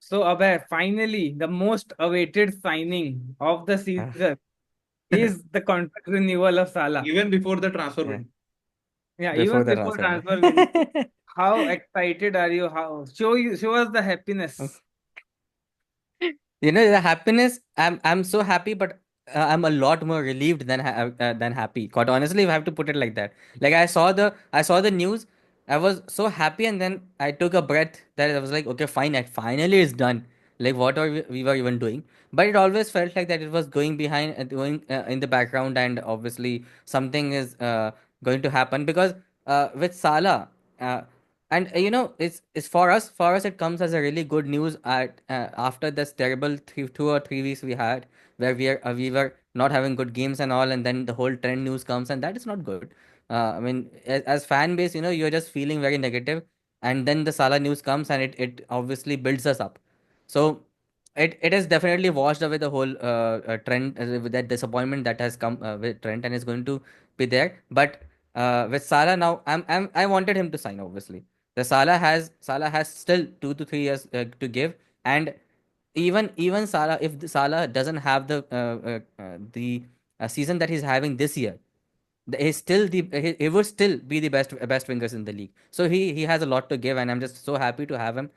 So, Abhay, finally, the most awaited signing of the season is the contract renewal of Salah. Even before the transfer Yeah, window. Yeah, before even the before transfer. transfer window. How excited are you? Show us the happiness. You know, the happiness. I'm so happy, but I'm a lot more relieved than happy. Quite honestly, if I have to put it like that. Like I saw the news. I was so happy, and then I took a breath. That I was like, okay, fine. Finally, it's done. Like what are we were even doing, but it always felt like that it was going behind, going in the background, and obviously something is going to happen because with Salah. And it's for us it comes as a really good news at after this terrible 2 or 3 weeks we had where we were not having good games and all, and then the whole trend news comes, and that is not good. I mean, as fan base, you're just feeling very negative, and then the Salah news comes, and it obviously builds us up. So it has definitely washed away the whole trend with that disappointment that has come with Trent, and is going to be there. But with Salah now, I wanted him to sign, obviously. The Salah has still 2 to 3 years to give, and even Salah, if the Salah doesn't have the season that he's having this year, he's still he would still be the best wingers in the league. So he has a lot to give, and I'm just so happy to have him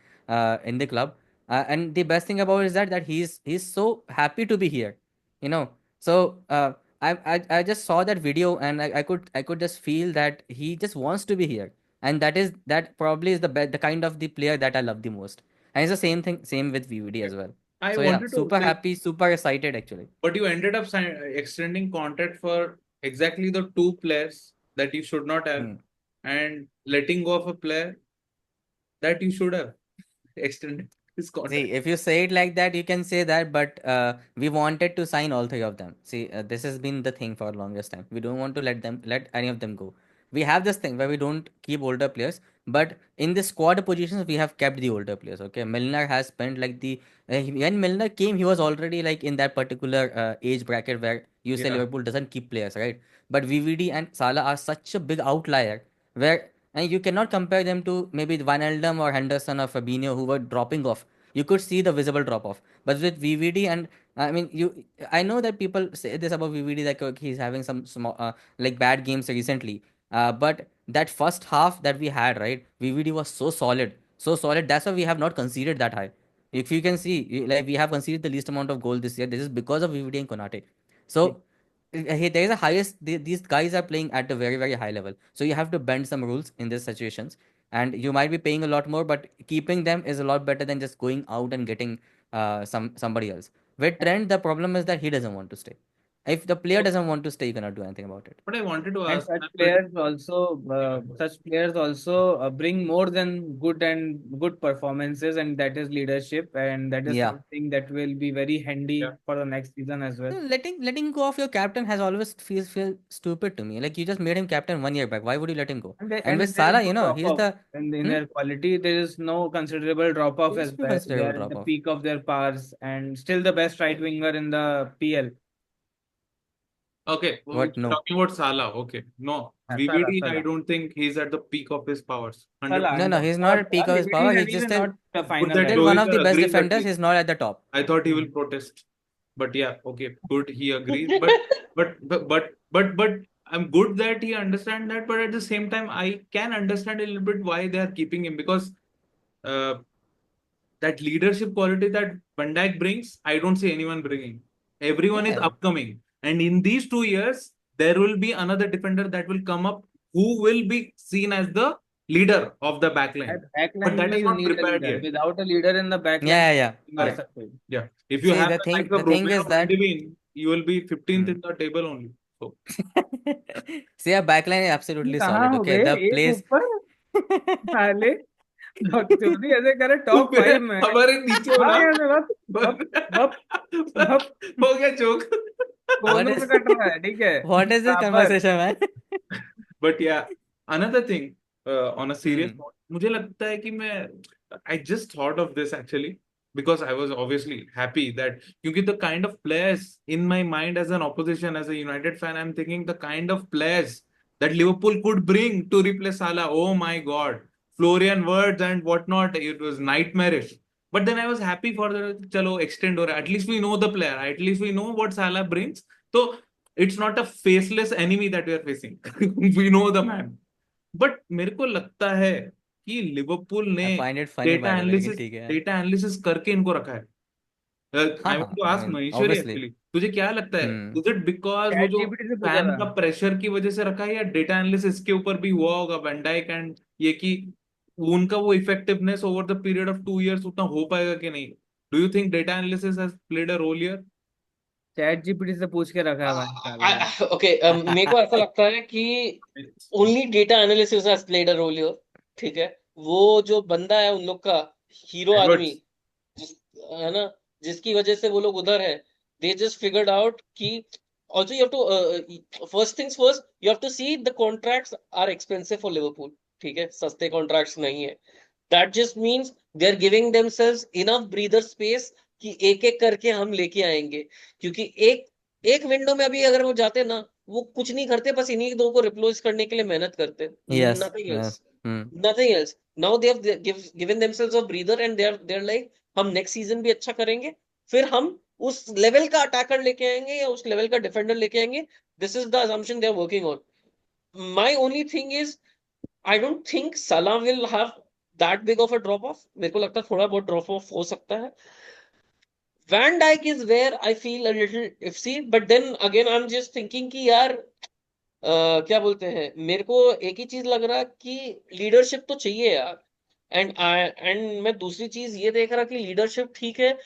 in the club. And the best thing about it is that he's so happy to be here, you know. So I just saw that video, and I could just feel that he just wants to be here, and that probably is the kind of the player that I love the most. And it's the same with VVD as well. I So yeah, wanted to super like, happy, super excited actually. but you ended up extending contract for exactly the two players that you should not have, Hmm. and letting go of a player that you should have extended his contract. See, if you say it like that, you can say that, but we wanted to sign all three of them. See, this has been the thing for the longest time. We don't want to let any of them go. We have this thing where we don't keep older players, but in the squad positions, we have kept the older players. Okay, Milner has spent like when Milner came, he was already like in that particular age bracket where you say Yeah. Liverpool doesn't keep players, right? But VVD and Salah are such a big outlier where and you cannot compare them to maybe Wijnaldum or Henderson or Fabinho who were dropping off. You could see the visible drop off. But with VVD and I know that people say this about VVD, like okay, he's having some small like bad games recently. But that first half that we had, right? VVD was so solid, so solid. That's why we have not conceded that high. If you can see, like we have conceded the least amount of goal this year. This is because of VVD and Konate. So there is a highest. These guys are playing at a very very high level. So you have to bend some rules in these situations, and you might be paying a lot more, but keeping them is a lot better than just going out and getting somebody else. With Trent, the problem is that he doesn't want to stay. If the player doesn't want to stay, you cannot do anything about it. But I wanted to And ask, I'm pretty. Yeah. such players also bring more than good performances, and that is leadership, and that is Yeah. something that will be very Yeah. handy for the next season as well. No, letting go of your captain has always feel stupid to me. Like you just made him captain 1 year back. Why would you let him go? And with There is Salah, no drop he's off the in hmm? their quality. There is no considerable drop off There's as no well. They considerable are at drop the off. peak of their powers and still the best right winger in the PL. Okay, well, What? if you're No. talking about Salah, okay. No, Salah, VVD, I Salah, don't think he's at the peak of his powers. Salah. 100%. No, No, he's not at peak of his DVD power. He's has just even still not the Good final that still level. one of the Rohit best agrees at defenders. least. He's not at the top. I thought he will Hmm. protest, but yeah, okay, good. He agrees, but I'm good that he understand that. But at the same time, I can understand a little bit why they are keeping him because uh, that leadership quality that Van Dijk brings, I don't see anyone bringing. Everyone is Yeah. upcoming, and in these 2 years, there will be another defender that will come up who will be seen as the leader of the backline. At But backline, that is you not need a prepared leader. yet. Without a leader in the backline, Yeah, yeah, yeah. you are Yeah. Correct. suffering. Yeah. If you See, have the the likes thing, of the thing is Romeo Van that de Ven, you will be 15th hmm. in the table only. So, See, our backline is ये absolutely कहाँ solid. हो Okay, गए the एक place. ऊपर साले बकचोदी ऐसे करे तो टॉप फिर 5 में हमारे नीचे हो ना। भाग यहाँ से बप बप बप बप हो गया जोक। What कोनों is में कट रहा है ठीक है what is this बराबर conversation, man? But yeah, another thing, on a serious Hmm. note, मुझे लगता है कि मैं I just thought of this actually because I was obviously happy that क्योंकि the kind of players in my mind as an opposition, as a United fan, I'm thinking the kind of players that Liverpool could bring to replace Salah. Oh my God, Florian Wirtz and whatnot. It was nightmarish. But then I was happy for the chalo extend हो रहा है. At least we know the player. At least we know what Salah brings. So it's not a faceless enemy that we are facing. We know the man. But मेरे को लगता है कि Liverpool ने I find it funny data by the way, लेकिन analysis ठीक है। Data analysis करके इनको रखा है. हाँ आई वांट हाँ, to I ask mean Maheshwari obviously। Actually, तुझे क्या लगता है, हम्म। इज इट बिकॉज वो चैट जो जीपीटी से पूछा फैन था। का प्रेशर की वजह से रखा है, या डेटा एनालिसिस के ऊपर भी हुआ होगा वैन डाइक एंड ये कि उनका वो effectiveness over the period of 2 years उतना हो पाएगा कि नहीं? Do you think data analysis has played a role here? ChatGPT से पूछ के रखा है भाई साला ने। ओके, मेरे को ऐसा लगता है कि only data analysis has played a role here, ठीक है। वो जो बंदा है उन लोग का हीरो आदमी, एडवर्ड्स. जिस है ना, जिसकी वजह से वो लोग उधर है, दे जस्ट फिगर्ड आउट कि also you have to first things first, you have to see the contracts are expensive for Liverpool, ठीक है, सस्ते कॉन्ट्रैक्ट्स नहीं है। that just means they are giving themselves enough breather space कि एक एक करके हम लेके आएंगे, क्योंकि एक एक विंडो में अभी अगर वो जाते ना, वो कुछ नहीं करते, बस इन्हीं दो को रिप्लेस करने के लिए मेहनत करते, yes nothing else, yes. Hmm. nothing else. Now they have given themselves a breather and they're like हम नेक्स्ट सीजन भी अच्छा करेंगे, फिर हम उस लेवल का अटैकर लेके आएंगे या उस लेवल का डिफेंडर लेके आएंगे। This is the assumption they are working on. My only thing is I don't think Salah will have that big of a drop off. मेरे को लगता है थोड़ा बहुत ड्रॉप ऑफ हो सकता है। Van Dijk is where I feel a little iffy, but then again I'm just thinking कि यार क्या बोलते हैं, मेरे को एक ही चीज लग रहा कि लीडरशिप तो चाहिए यार। एंड मैं दूसरी चीज ये देख रहा कि लीडरशिप ठीक है,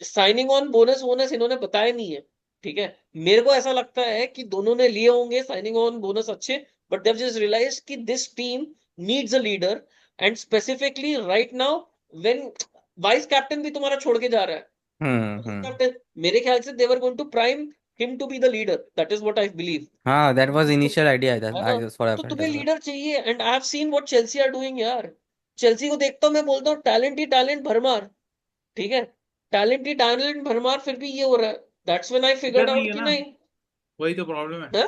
साइनिंग ऑन बोनस वोनस इन्होंने बताया नहीं है, ठीक है। मेरे को ऐसा लगता है कि दोनों ने लिए होंगे साइनिंग ऑन बोनस अच्छे, बट देव जस्ट रियलाइज कि this team needs a leader, and specifically right now when vice captain भी तुम्हारा छोड़ के जा रहा है, वाइस हम्म। कैप्टन मेरे ख्याल से they were going to prime him to be the leader, that is what I believe, हाँ, that was तो initial idea, that है I ना। that's what I तो felt तुम्हें as well। लीडर चाहिए, and I have seen what Chelsea are doing यार। Chelsea को देखता हूं, मैं बोलता हूँ टैलेंट ही टैलेंट भरमार, ठीक है, टैलेंट ही टैलेंट भरमार, फिर भी ये हो रहा है। That's when I figured leader नहीं आउट है कि ना, नहीं वही तो प्रॉब्लम है. है?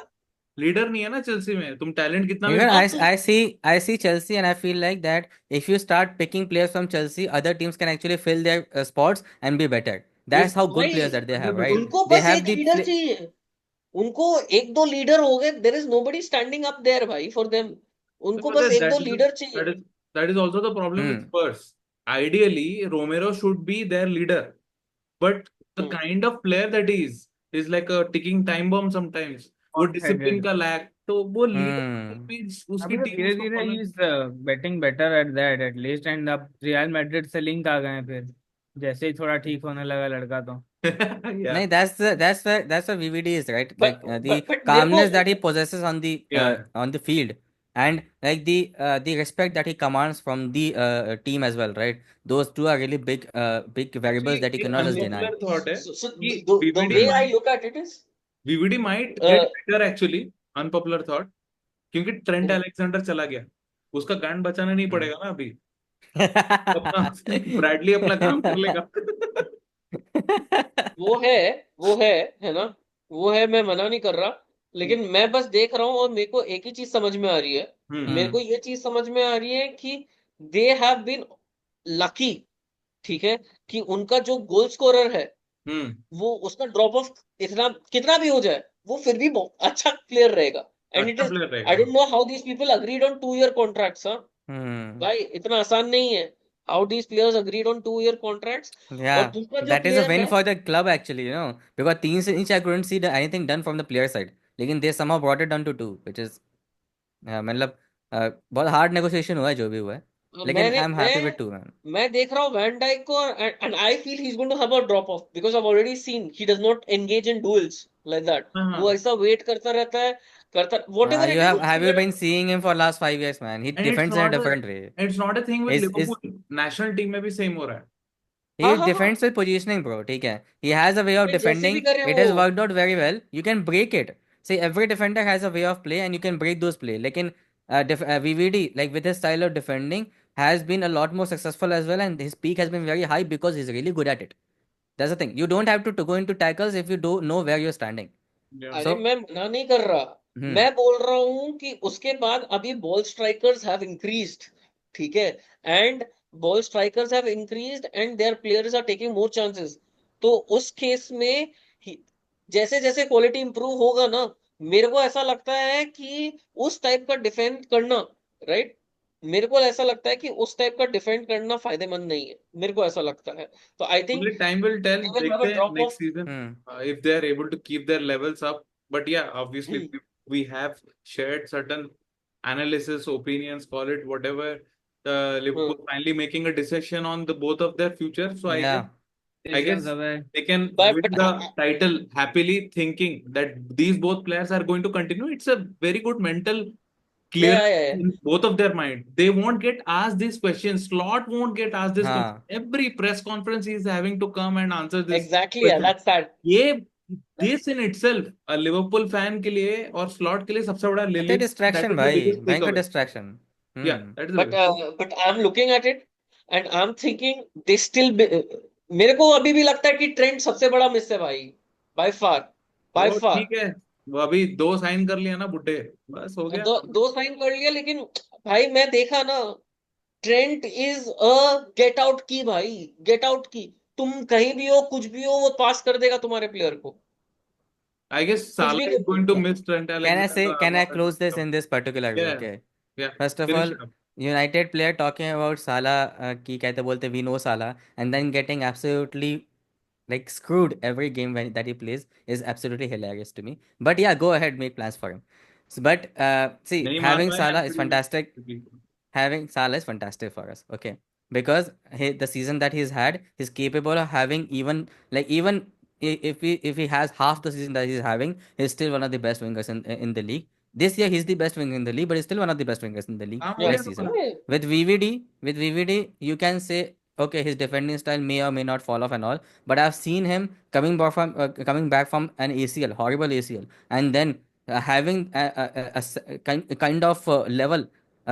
लीडर नहीं है ना चेल्सी में, तुम टैलेंट कितना भी. Because हाँ तो I see Chelsea and I feel like that if you start picking players from Chelsea, other teams can actually fill their spots and be better. That's how good भाई players that they have, right? 100%. उनको They बस have एक the leader चाहिए, उनको एक दो leader हो गए, there is nobody standing up there भाई फॉर देम, उनको But बस एक that दो is लीडर that चाहिए। is that is also the problem with hmm. Spurs. Ideally, Romero should be their leader, but the hmm, kind of player that he is like a ticking time bomb sometimes. वो hot discipline headed. का lack, तो वो leader Hmm. भी उसकी अभी तो team धीरे उसको धीरे follow. He is getting better at that at least, and अब रियल मैड्रिड से लिंक आ गए हैं फिर, जैसे ही थोड़ा ठीक होने लगा लड़का तो। Yeah, No, that's where VVD is, right? Like the but मेरे को calmness that he possesses yeah. on the field, and like the respect that he commands from the team as well, right? Those two are really big variables Actually, that you एक cannot just deny। unpopular thought है so कि the VVD way I might look at it is VVD might get uh, better actually. Unpopular thought, क्योंकि Trent Alexander चला गया, उसका गांड बचाना नहीं Hmm. पड़ेगा ना अभी. अपना ब्रैडली अपना काम कर लेगा. वो है वो है ना, वो है, मैं मना नहीं कर रहा, लेकिन मैं बस देख रहा हूँ और मेरे को एक ही चीज समझ में आ रही है, हम्म. मेरे को ये चीज समझ में आ रही है कि दे हैव बीन लकी, ठीक है, कि उनका जो गोल स्कोरर है हम्म. वो उसका ड्रॉप ऑफ इतना कितना भी हो जाए, वो फिर भी अच्छा प्लेयर रहेगा, एंड इट अच्छा इज प्लेयर आई रहेगा. Don't know how these people agreed on 2 year contracts. हाँ Hmm. भाई इतना आसान नहीं है, how these players agreed on 2 year contracts. और Yeah, दूसरा जो that is a player win है, for the club actually, because 3 से 5 I couldn't see anything done from the player side. लेकिन they somehow brought it down to 2, which is मतलब बहुत hard negotiation हुआ है जो भी हुआ है, लेकिन मैंने I am happy with 2 man. मैं देख रहा हूँ वैन डाइक को, and I feel he is going to have a drop off because I have already seen he does not engage in duels like that, हाँ वो हाँ. ऐसा wait करता रहता है, करता whatever You it is, have you been seeing him for last 5 years, man? He And it's defends in a not a different way. it's not a thing with Is Liverpool. National team में भी same हो रहा है. he हाँ हाँ हाँ, defends with positioning, bro? ठीक है, he has a way of अरे जैसे भी defending. करे It वो, has worked out very well. You can break it. See, every defender has a way of play, and you can break those play. लेकिन VVD, like with his style of defending, has been a lot more successful as well, and his peak has been very high because he's really good at it. That's the thing. You don't have to go into tackles if you don't know where you're standing. Yeah. अरे So, मैं मना नहीं कर रहा, hmm, मैं बोल रहा हूँ कि उसके बाद अभी बॉल स्ट्राइकर्स हैव इंक्रीज्ड, ठीक है, and ball strikers have increased and their players are taking more chances. तो उस केस में जैसे जैसे क्वालिटी इंप्रूव होगा ना, मेरे को ऐसा लगता है कि उस टाइप का डिफेंड करना, राइट, मेरे को ऐसा लगता है कि उस टाइप का डिफेंड करना फायदेमंद नहीं है, मेरे को ऐसा लगता है। तो I think Only time will tell. they will have देखते a हैं drop next off. season Hmm. if they are able to keep their levels up. But yeah, obviously we have shared certain analysis, opinions, call it whatever. Liverpool finally making a decision on the both of their future. So I Yeah. guess they can But win the title happily, thinking that these both players are going to continue. It's a very good mental clear yeah. in both of their mind. They won't get asked these questions. Slot won't get asked this question. हाँ. Every press conference he is having to come and answer this Exactly, yeah, question. that's that. ये this in itself a Liverpool fan के लिए और slot के लिए सबसे बड़ा It's a relief. That distraction is the भाई, biggest भयंकर takeaway. distraction. Yeah, Hmm. that is the biggest. But I'm looking at it and I'm thinking they still मेरे को अभी भी लगता है कि ट्रेंड सबसे बड़ा मिस है भाई, बाय वो फार। ठीक है, वो अभी 2 साइन कर लिया ना बुड्ढे, बस हो गया. दो साइन कर लिया, लेकिन भाई मैं देखा ना, Trent is a get out की भाई, गेट आउट की। तुम कहीं भी हो, कुछ भी हो, वो पास कर देगा तुम्हारे प्लेयर को, I guess कुछ Salah भी is going to करो। miss Trent Can I say, can I close this Alexander-Arnold. in this particular way? Yeah, Okay. yeah. First of Finish all, it up. United player talking about Salah कि कहते बोलते we know Salah and then getting absolutely like screwed every game that he plays is absolutely hilarious to me. But yeah, go ahead, make plans for him. But see, नहीं मान having रहा है Salah is actually. fantastic. Having Salah is fantastic for us. Okay, because the season that he's had, he's capable of having even if he has half the season that he's having, he's still one of the best wingers in the league. This year he's the best winger in the league, but he's still one of the best wingers in the league काम हो next गया season. तुम्हारा. With VVD, you can say okay, his defending style may or may not fall off and all, but I've seen him coming back from an ACL, horrible ACL, and then having kind of level,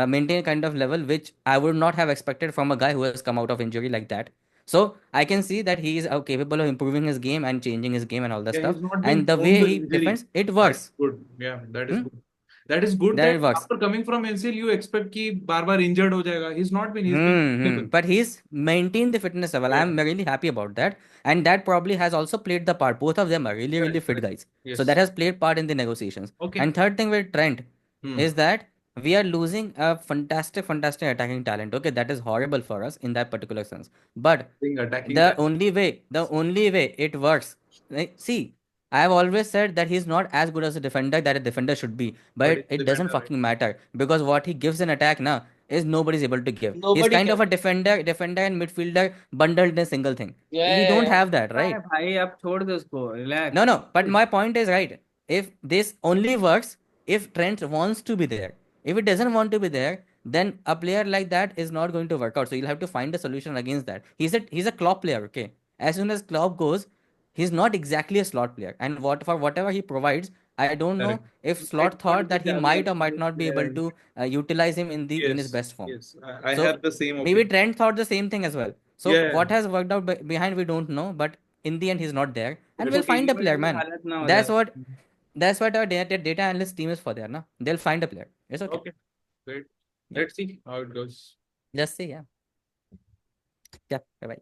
maintain a kind of level which I would not have expected from a guy who has come out of injury like that. So I can see that he is capable of improving his game and changing his game and all that Yeah, stuff. he's not been And the prone way to he injury. defends, it That's works. good. Yeah, that is Hmm? good. That is good That that it works. after coming from NCL, you expect कि बार-बार injured हो जाएगा. He's not been. He's been stable. But he's maintained the fitness level. Yeah. I'm really happy about that. And that probably has also played the part. Both of them are really, really Correct, fit correct. guys. So Yes. that has played part in the negotiations. Okay. And third thing with Trent Hmm. is that we are losing a fantastic, fantastic attacking talent. Okay, that is horrible for us in that particular sense. But Being attacking the that. only way it works. See, I've always said that he's not as good as a defender that a defender should be, But but it's it doesn't defender, right? fucking matter because what he gives in attack now is nobody's able to give. He's Nobody kind of can. a defender and midfielder bundled in a single thing. Yeah, We don't yeah. have that, right? भाई अब छोड़ दो उसको, relax. No, but my point is right. If this only works if Trent wants to be there. If it doesn't want to be there, then a player like that is not going to work out. So you'll have to find a solution against that. He's a Klopp player, okay? As soon as Klopp goes, he's not exactly a slot player. And for whatever he provides, I don't know Correct. if Might Slot not thought be that he the might or might best not be able player. to utilize him in his Yes. best form. Yes. I So have the same maybe opinion. Trent thought the same thing as well. So Yeah. what has worked out behind we don't know, but in the end he's not there, and Yes. we'll find a TV player, की man. हालत ना हो That's जाए. what that's what our data analyst team is for there, na? They'll find a player. It's okay. Okay. Great. Yeah. Let's see how it goes. Just see, yeah. Yeah, bye bye.